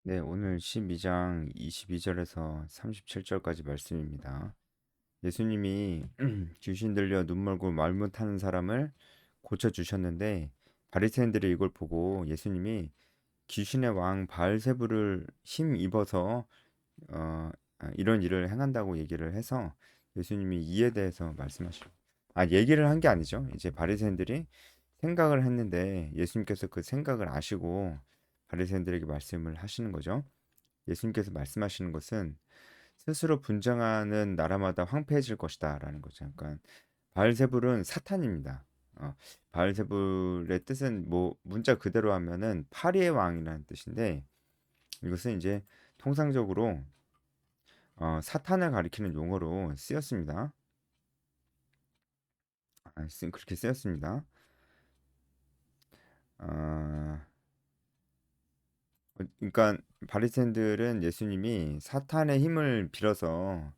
네, 오늘 12장 22절에서 37절까지 말씀입니다. 예수님이 귀신 들려 눈 멀고 말 못하는 사람을 고쳐 주셨는데 바리새인들이 이걸 보고 예수님이 귀신의 왕 바알세불을 힘 입어서 이런 일을 행한다고 얘기를 해서 예수님이 이에 대해서 말씀하시고 얘기를 한 게 아니죠. 이제 바리새인들이 생각을 했는데 예수님께서 그 생각을 아시고 바리새인들에게 말씀을 하시는 거죠. 예수님께서 말씀하시는 것은 스스로 분쟁하는 나라마다 황폐해질 것이다라는 거죠. 그러니까 바알세불은 사탄입니다. 바알세불의 뜻은 뭐 문자 그대로 하면은 파리의 왕이라는 뜻인데 이것은 이제 통상적으로 사탄을 가리키는 용어로 쓰였습니다. 그렇게 쓰였습니다. 어, 그러니까 바리새인들은 예수님이 사탄의 힘을 빌어서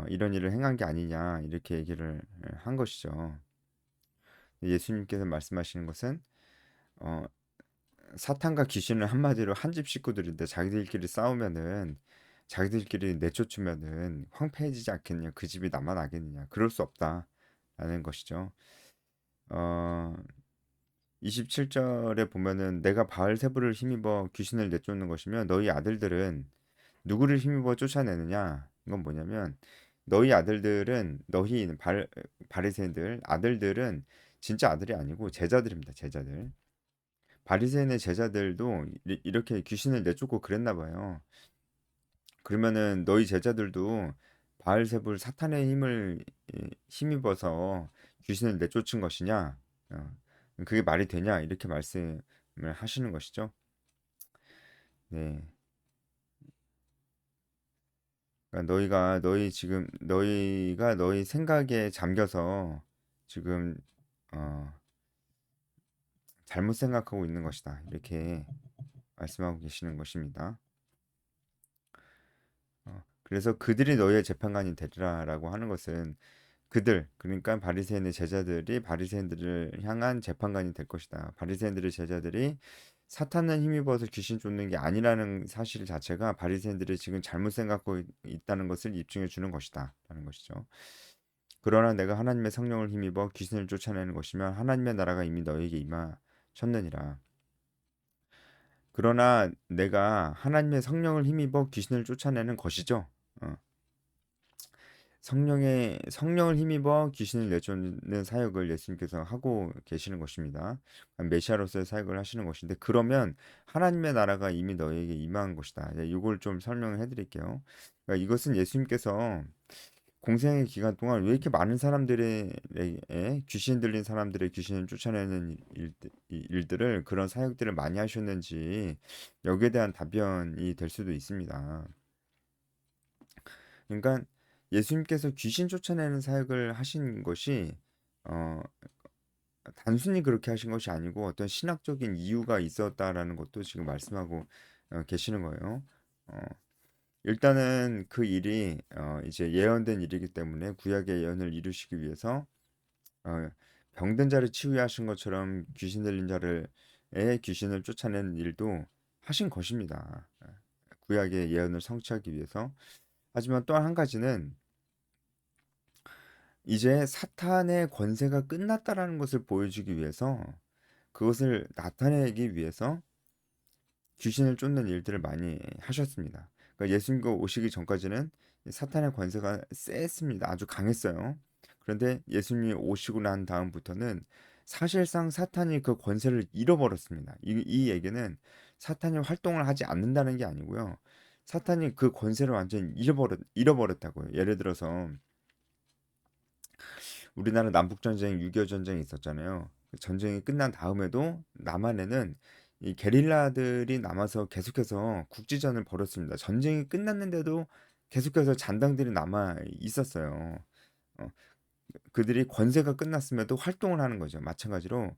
이런 일을 행한 게 아니냐 이렇게 얘기를 한 것이죠. 예수님께서 말씀하시는 것은 어, 사탄과 귀신은 한마디로 한 집 식구들인데 자기들끼리 싸우면은 자기들끼리 내쫓으면은 황폐해지지 않겠냐? 그 집이 나만 나겠느냐? 그럴 수 없다라는 것이죠. 어, 27절에 보면은 내가 바알세불을 힘입어 귀신을 내쫓는 것이며 너희 아들들은 누구를 힘입어 쫓아내느냐? 이건 뭐냐면 너희 아들들은 바리새인들 아들들은 진짜 아들이 아니고 제자들입니다. 제자들. 바리새인의 제자들도 이렇게 귀신을 내쫓고 그랬나 봐요. 그러면은 너희 제자들도 바알세불 사탄의 힘을 힘입어서 귀신을 내쫓은 것이냐? 그게 말이 되냐? 이렇게 말씀을 하시는 것이죠. 네. 그러니까 너희가 너희 생각에 잠겨서 지금 어, 잘못 생각하고 있는 것이다. 이렇게 말씀하고 계시는 것입니다. 그래서 그들이 너희의 재판관이 되리라라고 하는 것은 그러니까 바리새인의 제자들이 바리새인들을 향한 재판관이 될 것이다. 바리새인들의 제자들이 사탄은 힘입어서 귀신 쫓는 게 아니라는 사실 자체가 바리새인들이 지금 잘못 생각하고 있다는 것을 입증해 주는 것이다라는 것이죠. 그러나 내가 하나님의 성령을 힘입어 귀신을 쫓아내는 것이면 하나님의 나라가 이미 너에게 임하셨느니라. 그러나 내가 하나님의 성령을 힘입어 귀신을 쫓아내는 것이죠. 어. 성령을 힘입어 귀신을 내쫓는 사역을 예수님께서 하고 계시는 것입니다. 메시아로서의 사역을 하시는 것인데 그러면 하나님의 나라가 이미 너에게 임한 것이다. 이걸 좀 설명을 해드릴게요. 그러니까 이것은 예수님께서 공생의 기간 동안 왜 이렇게 많은 사람들의 귀신 들린 사람들의 귀신을 쫓아내는 일들을 그런 사역들을 많이 하셨는지 여기에 대한 답변이 될 수도 있습니다. 그러니까 예수님께서 귀신 쫓아내는 사역을 하신 것이 어, 단순히 그렇게 하신 것이 아니고 어떤 신학적인 이유가 있었다라는 것도 지금 말씀하고 계시는 거예요. 어, 일단은 그 일이 이제 예언된 일이기 때문에 구약의 예언을 이루시기 위해서 어, 병든 자를 치유하신 것처럼 귀신 들린 자를 귀신을 쫓아내는 일도 하신 것입니다. 구약의 예언을 성취하기 위해서. 하지만 또 한 가지는 이제 사탄의 권세가 끝났다라는 것을 보여주기 위해서 그것을 나타내기 위해서 귀신을 쫓는 일들을 많이 하셨습니다. 그러니까 예수님과 오시기 전까지는 사탄의 권세가 셌습니다. 아주 강했어요. 그런데 예수님이 오시고 난 다음부터는 사실상 사탄이 그 권세를 잃어버렸습니다. 이 얘기는 사탄이 활동을 하지 않는다는 게 아니고요. 사탄이 그 권세를 완전히 잃어버렸다고요. 예를 들어서 우리나라 남북전쟁 6.25 전쟁이 있었잖아요. 그 전쟁이 끝난 다음에도 남한에는 이 게릴라들이 남아서 계속해서 국지전을 벌였습니다. 전쟁이 끝났는데도 계속해서 잔당들이 남아 있었어요. 어, 그들이 권세가 끝났음에도 활동을 하는 거죠. 마찬가지로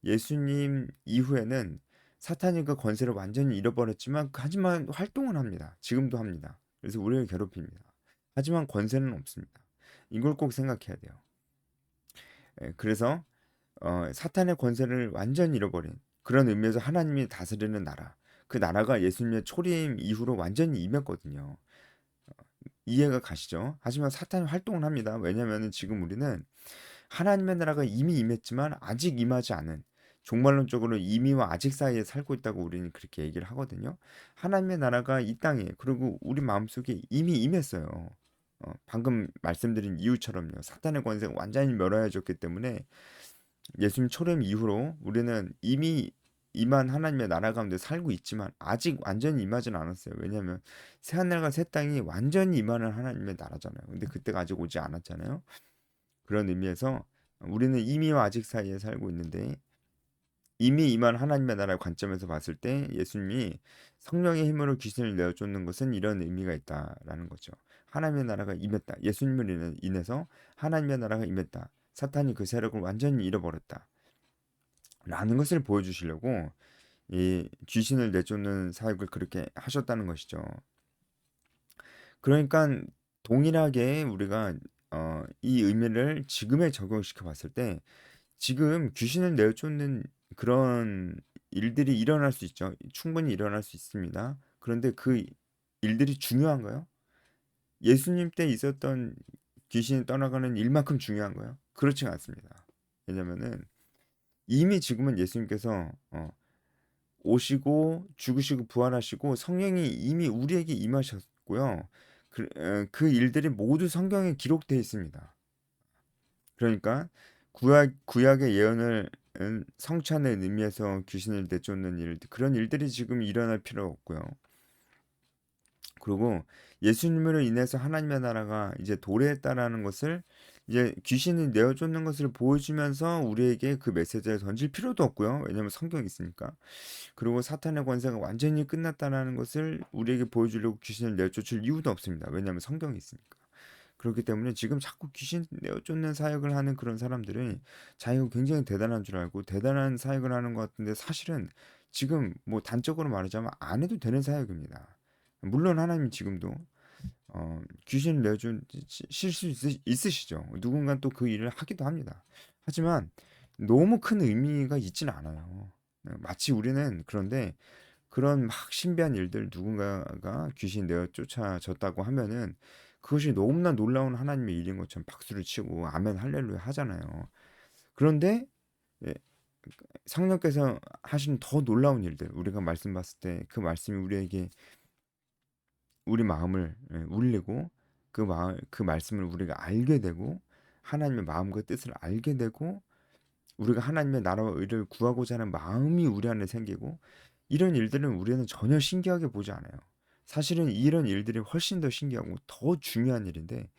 예수님 이후에는 사탄이 그 권세를 완전히 잃어버렸지만 하지만 활동을 합니다. 지금도 합니다. 그래서 우리를 괴롭힙니다. 하지만 권세는 없습니다. 이걸 꼭 생각해야 돼요. 그래서 사탄의 권세를 완전히 잃어버린 그런 의미에서 하나님이 다스리는 나라. 그 나라가 예수님의 초림 이후로 완전히 임했거든요. 이해가 가시죠? 하지만 사탄이 활동을 합니다. 왜냐면은 지금 우리는 하나님의 나라가 이미 임했지만 아직 임하지 않은, 종말론적으로 이미와 아직 사이에 살고 있다고 우리는 그렇게 얘기를 하거든요. 하나님의 나라가 이 땅에, 그리고 우리 마음속에 이미 임했어요. 방금 말씀드린 이유처럼요. 사탄의 권세가 완전히 멸하여졌기 때문에 예수님 초림 이후로 우리는 이미 임한 하나님의 나라 가운데 살고 있지만 아직 완전히 임하진 않았어요. 왜냐하면 새하늘과 새 땅이 완전히 임하는 하나님의 나라잖아요. 근데 그때가 아직 오지 않았잖아요. 그런 의미에서 우리는 이미와 아직 사이에 살고 있는데, 이미 임한 하나님의 나라의 관점에서 봤을 때 예수님이 성령의 힘으로 귀신을 내어쫓는 것은 이런 의미가 있다라는 거죠. 하나님의 나라가 임했다. 예수님을 인해서 하나님의 나라가 임했다. 사탄이 그 세력을 완전히 잃어버렸다. 라는 것을 보여주시려고 이 귀신을 내쫓는 사역을 그렇게 하셨다는 것이죠. 그러니까 동일하게 우리가 이 의미를 지금에 적용시켜 봤을 때 지금 귀신을 내쫓는 그런 일들이 일어날 수 있죠. 충분히 일어날 수 있습니다. 그런데 그 일들이 중요한가요? 예수님 때 있었던 귀신이 떠나가는 일만큼 중요한가요? 그렇지 않습니다. 왜냐면은 이미 지금은 예수님께서 오시고 죽으시고 부활하시고 성령이 이미 우리에게 임하셨고요. 그 일들이 모두 성경에 기록되어 있습니다. 그러니까 구약의 예언을 성취하는 의미에서 귀신을 내쫓는 일, 그런 일들이 지금 일어날 필요 없고요. 그리고 예수님으로 인해서 하나님의 나라가 이제 도래했다라는 것을, 이제 귀신이 내어쫓는 것을 보여주면서 우리에게 그 메시지를 던질 필요도 없고요. 왜냐하면 성경이 있으니까. 그리고 사탄의 권세가 완전히 끝났다라는 것을 우리에게 보여주려고 귀신을 내쫓을 이유도 없습니다. 왜냐하면 성경이 있으니까. 그렇기 때문에 지금 자꾸 귀신 내어쫓는 사역을 하는 그런 사람들은 자기가 굉장히 대단한 줄 알고 대단한 사역을 하는 것 같은데, 사실은 지금 뭐 단적으로 말하자면 안 해도 되는 사역입니다. 물론 하나님 지금도 귀신을 내준 실수 있으시죠. 누군가 또 그 일을 하기도 합니다. 하지만 너무 큰 의미가 있지는 않아요. 마치 우리는 그런데 그런 막 신비한 일들, 누군가가 귀신 내어 쫓아졌다고 하면은 그것이 너무나 놀라운 하나님의 일인 것처럼 박수를 치고 아멘 할렐루야 하잖아요. 그런데 예, 성령께서 하시는 더 놀라운 일들, 우리가 말씀 봤을 때 그 말씀이 우리에게 우리 마음을 울리고, 그 말씀을 우리가 알게 되고 하나님의 마음과 뜻을 알게 되고, 우리가 하나님의 나라와 의를 구하고자 하는 마음이 우리 안에 생기고, 이런 일들은 우리는 전혀 신기하게 보지 않아요. 사실은 이런 일들이 훨씬 더 신기하고 더 중요한 일인데,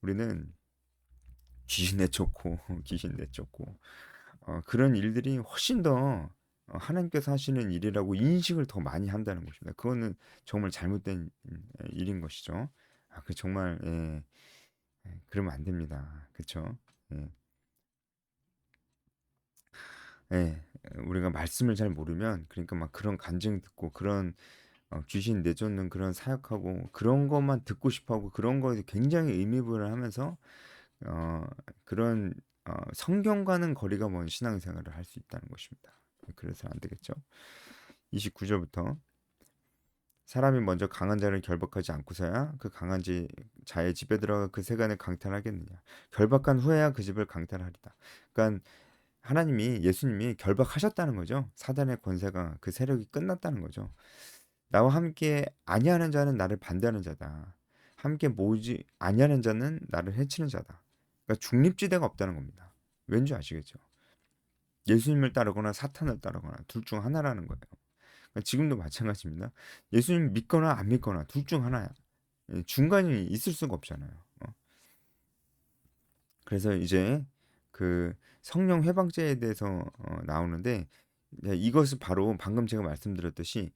우리는 귀신 내쫓고 귀신 내쫓고 그런 일들이 훨씬 더 하나님께서 하시는 일이라고 인식을 더 많이 한다는 것입니다. 그거는 정말 잘못된 일인 것이죠. 그 정말 그러면 안 됩니다. 그렇죠? 예, 예, 우리가 말씀을 잘 모르면, 그러니까 막 그런 간증 듣고 그런 귀신 내쫓는 그런 사역하고 그런 것만 듣고 싶어하고 그런 거에 굉장히 의미부여를 하면서 어, 그런 성경과는 거리가 먼 신앙생활을 할 수 있다는 것입니다. 그래서 안 되겠죠. 29절부터 사람이 먼저 강한 자를 결박하지 않고서야 그 강한 자의 집에 들어가 그 세간을 강탈하겠느냐. 결박한 후에야 그 집을 강탈하리다. 그러니까 하나님이, 예수님이 결박하셨다는 거죠. 사단의 권세가, 그 세력이 끝났다는 거죠. 나와 함께 아니하는 자는 나를 반대하는 자다. 함께 모이지 아니하는 자는 나를 해치는 자다. 그러니까 중립지대가 없다는 겁니다. 왠지 아시겠죠? 예수님을 따르거나 사탄을 따르거나 둘 중 하나라는 거예요. 그러니까 지금도 마찬가지입니다. 예수님 믿거나 안 믿거나 둘 중 하나야. 중간이 있을 수가 없잖아요. 그래서 이제 그 성령 회방죄에 대해서 나오는데, 이것은 바로 방금 제가 말씀드렸듯이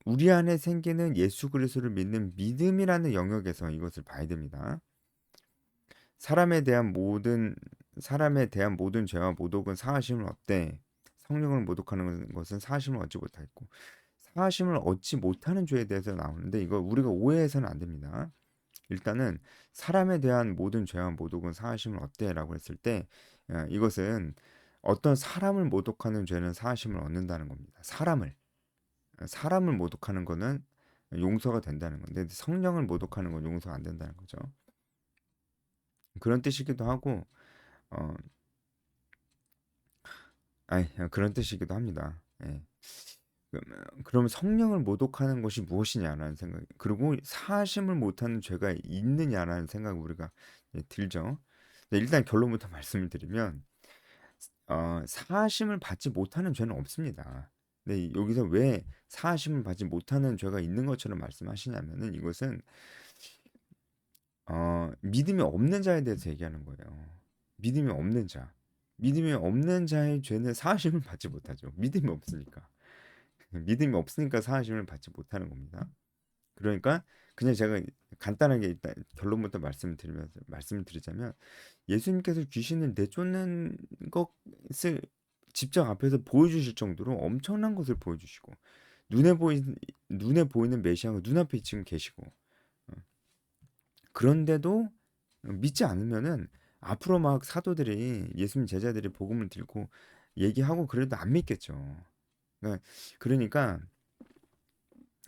우리 안에 생기는 예수 그리스도를 믿는 믿음이라는 영역에서 이것을 봐야 됩니다. 사람에 대한 모든 죄와 모독은 사하심을 얻되 성령을 모독하는 것은 사하심을 얻지 못하겠고, 사하심을 얻지 못하는 죄에 대해서 나오는데, 이거 우리가 오해해서는 안 됩니다. 일단은 사람에 대한 모든 죄와 모독은 사하심을 얻되라고 했을 때 이것은 어떤 사람을 모독하는 죄는 사하심을 얻는다는 겁니다. 사람을. 사람을 모독하는 거는 용서가 된다는 건데 성령을 모독하는 건 용서가 안 된다는 거죠. 그런 뜻이기도 하고 어, 아니 그런 뜻이기도 합니다. 예. 그러면 성령을 모독하는 것이 무엇이냐라는 생각, 그리고 사심을 못하는 죄가 있느냐라는 생각 우리가 들죠. 일단 결론부터 말씀을 드리면 사심을 받지 못하는 죄는 없습니다. 근데 여기서 왜 사심을 받지 못하는 죄가 있는 것처럼 말씀하시냐면은 이것은 믿음이 없는 자에 대해서 얘기하는 거예요. 믿음이 없는 자. 믿음이 없는 자의 죄는 사심을 받지 못하죠. 믿음이 없으니까. 믿음이 없으니까 사심을 받지 못하는 겁니다. 그러니까 그냥 제가 간단하게 일단 결론부터 말씀을 드리자면 예수님께서 귀신을 내쫓는 것을 직접 앞에서 보여주실 정도로 엄청난 것을 보여주시고 눈에 보이 눈에 보이는 메시아가 눈앞에 지금 계시고 그런데도 믿지 않으면은 앞으로 막 사도들이 예수님 제자들이 복음을 들고 얘기하고 그래도 안 믿겠죠. 그러니까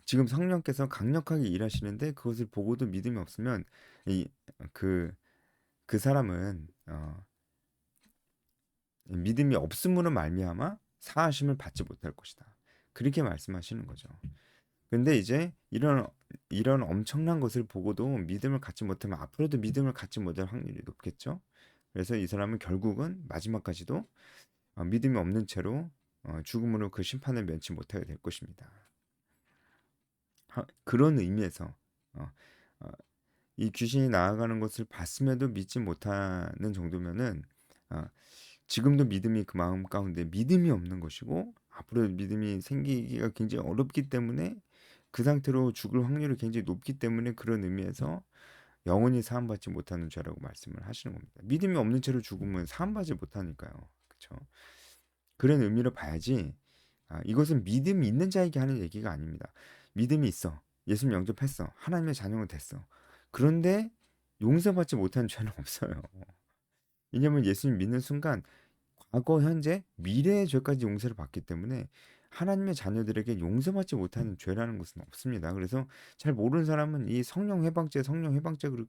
지금 성령께서 강력하게 일하시는데 그것을 보고도 믿음이 없으면 이 그 그 사람은 믿음이 없음으로 말미암아 사하심을 받지 못할 것이다. 그렇게 말씀하시는 거죠. 근데 이제 이런 엄청난 것을 보고도 믿음을 갖지 못하면 앞으로도 믿음을 갖지 못할 확률이 높겠죠. 그래서 이 사람은 결국은 마지막까지도 믿음이 없는 채로 죽음으로 그 심판을 면치 못하게 될 것입니다. 그런 의미에서 어, 어, 이 귀신이 나아가는 것을 봤음에도 믿지 못하는 정도면은 어, 지금도 믿음이 그 마음 가운데 믿음이 없는 것이고 앞으로 믿음이 생기기가 굉장히 어렵기 때문에 그 상태로 죽을 확률이 굉장히 높기 때문에 그런 의미에서 영원히 사함받지 못하는 죄라고 말씀을 하시는 겁니다. 믿음이 없는 채로 죽으면 사함받지 못하니까요. 그렇죠? 그런 의미로 봐야지 이것은 믿음이 있는 자에게 하는 얘기가 아닙니다. 믿음이 있어. 예수님 영접했어. 하나님의 자녀가 됐어. 그런데 용서받지 못한 죄는 없어요. 왜냐하면 예수님 믿는 순간 과거, 현재, 미래의 죄까지 용서를 받기 때문에 하나님의 자녀들에게 용서받지 못하는 죄라는 것은 없습니다. 그래서 잘 모르는 사람은 이 성령 해방죄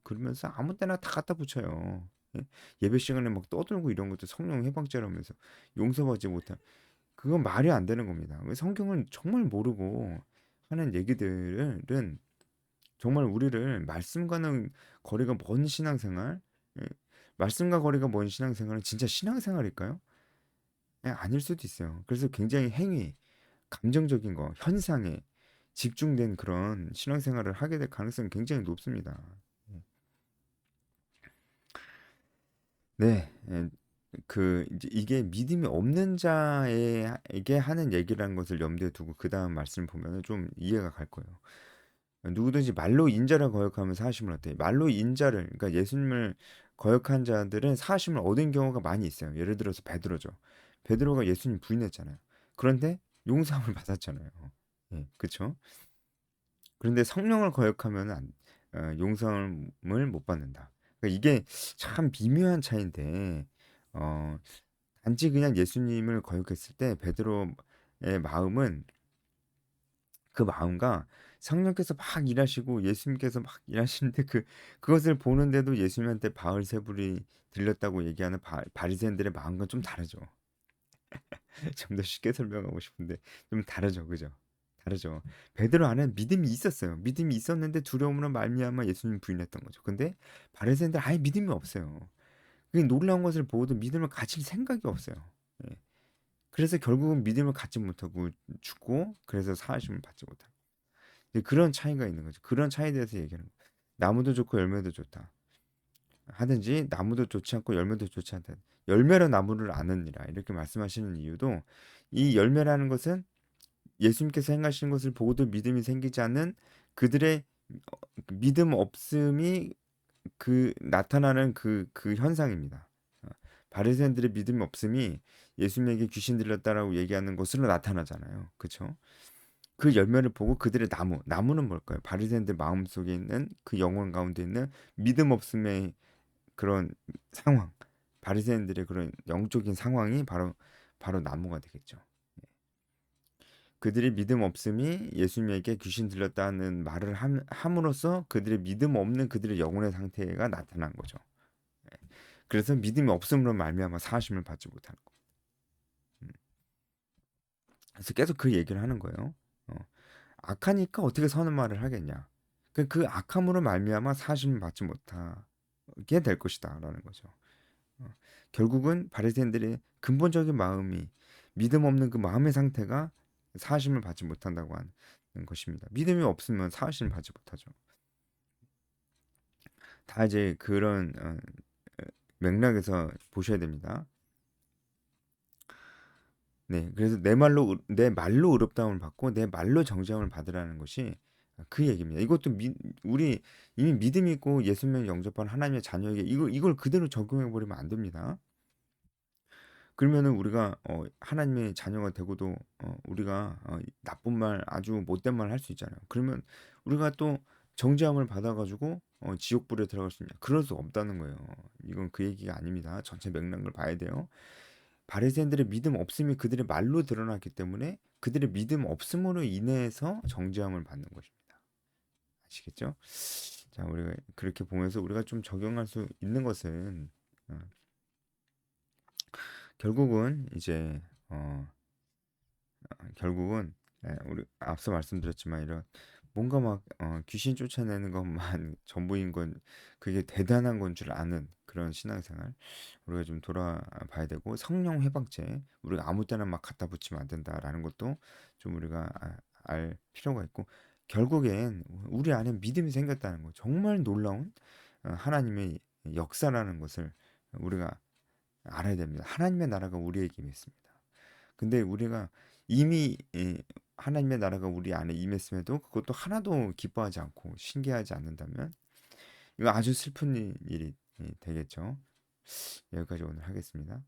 그러면서 아무 때나 다 갖다 붙여요. 예? 예배 시간에 막 떠들고 이런 것도 성령 해방죄라면서 용서받지 못한 그건 말이 안 되는 겁니다. 성경을 정말 모르고 하는 얘기들은 정말 우리를 말씀과는 거리가 먼 신앙생활, 예, 말씀과 거리가 먼 신앙생활은 진짜 신앙생활일까요? 예, 아닐 수도 있어요. 그래서 굉장히 행위, 감정적인 거, 현상에 집중된 그런 신앙생활을 하게 될 가능성이 굉장히 높습니다. 네, 이제 이게 믿음이 없는 자에게 하는 얘기라는 것을 염두에 두고 그 다음 말씀 보면은 좀 이해가 갈 거예요. 누구든지 말로 인자를 거역하면 사하심을 얻대. 말로 인자를, 그러니까 예수님을 거역한 자들은 사하심을 얻은 경우가 많이 있어요. 예를 들어서 베드로죠. 베드로가 예수님 부인했잖아요. 그런데 용서함을 받았잖아요. 예, 그렇죠? 그런데 성령을 거역하면 용서를 못 받는다. 그러니까 이게 참 미묘한 차이인데 어, 단지 그냥 예수님을 거역했을 때 베드로의 마음은 그 마음과 성령께서 막 일하시고 예수님께서 막 일하시는데 그것을 보는데도 예수님한테 바알세불이 들렸다고 얘기하는 바리새인들의 마음과 좀 다르죠. 좀 더 쉽게 설명하고 싶은데 좀 다르죠, 그죠? 다르죠. 베드로 안에 믿음이 있었어요. 믿음이 있었는데 두려움으로 말미암아 예수님 부인했던 거죠. 근데 바리새인들 아예 믿음이 없어요. 그 놀라운 것을 보고도 믿음을 가질 생각이 없어요. 예. 그래서 결국은 믿음을 갖지 못하고 죽고 그래서 사하심을 받지 못하고 그런 차이가 있는 거죠. 그런 차이에 대해서 얘기하는 거예요. 나무도 좋고 열매도 좋다. 하든지 나무도 좋지 않고 열매도 좋지 않다. 열매로 나무를 아느니라 이렇게 말씀하시는 이유도 이 열매라는 것은 예수님께서 행하시는 것을 보고도 믿음이 생기지 않는 그들의 믿음 없음이 나타나는 그 현상입니다. 바리새인들의 믿음이 없음이 예수님에게 귀신 들렸다라고 얘기하는 것으로 나타나잖아요. 그렇죠? 그 열매를 보고 그들의 나무는 뭘까요? 바리새인들 마음속에 있는 그 영혼 가운데 있는 믿음 없음의 그런 상황, 바리새인들의 그런 영적인 상황이 바로 나무가 되겠죠. 그들이 믿음 없음이 예수님에게 귀신 들렸다는 말을 함으로써 그들의 믿음 없는 그들의 영혼의 상태가 나타난 거죠. 그래서 믿음이 없음으로 말미암아 사하심을 받지 못하는 거. 그래서 계속 그 얘기를 하는 거예요. 어, 악하니까 어떻게 선한 말을 하겠냐. 그 악함으로 말미암아 사하심을 받지 못하게 될 것이다라는 거죠. 어, 결국은 바리새인들의 근본적인 마음이 믿음 없는 그 마음의 상태가 사하심을 받지 못한다고 하는 것입니다. 믿음이 없으면 사하심을 받지 못하죠. 다 이제 그런 맥락에서 보셔야 됩니다. 네, 그래서 내 말로 의롭다움을 받고 내 말로 정죄함을 받으라는 것이 그 얘기입니다. 이것도 우리 이미 믿음 있고 예수님 영접한 하나님의 자녀에게 이걸 그대로 적용해 버리면 안 됩니다. 그러면은 우리가 하나님의 자녀가 되고도 우리가 나쁜 말 아주 못된 말 할 수 있잖아요. 그러면 우리가 또 정죄함을 받아가지고 지옥불에 들어갈 수 있냐? 그럴 수 없다는 거예요. 이건 그 얘기가 아닙니다. 전체 맥락을 봐야 돼요. 바리새인들의 믿음 없음이 그들의 말로 드러났기 때문에 그들의 믿음 없음으로 인해서 정죄함을 받는 것입니다. 아시겠죠? 자, 우리가 그렇게 보면서 우리가 좀 적용할 수 있는 것은 어, 결국은 이제 결국은 우리 앞서 말씀드렸지만 이런 뭔가 막 귀신 쫓아내는 것만 전부인 건 그게 대단한 건 줄 아는 그런 신앙생활 우리가 좀 돌아봐야 되고 성령 회복제 우리가 아무 때나 막 갖다 붙이면 안 된다라는 것도 좀 우리가 알 필요가 있고 결국엔 우리 안에 믿음이 생겼다는 거 정말 놀라운 하나님의 역사라는 것을 우리가 알아야 됩니다. 하나님의 나라가 우리에게 있습니다. 근데 우리가 이미 하나님의 나라가 우리 안에 임했음에도 그것도 하나도 기뻐하지 않고 신기하지 않는다면 이거 아주 슬픈 일이 되겠죠. 여기까지 오늘 하겠습니다.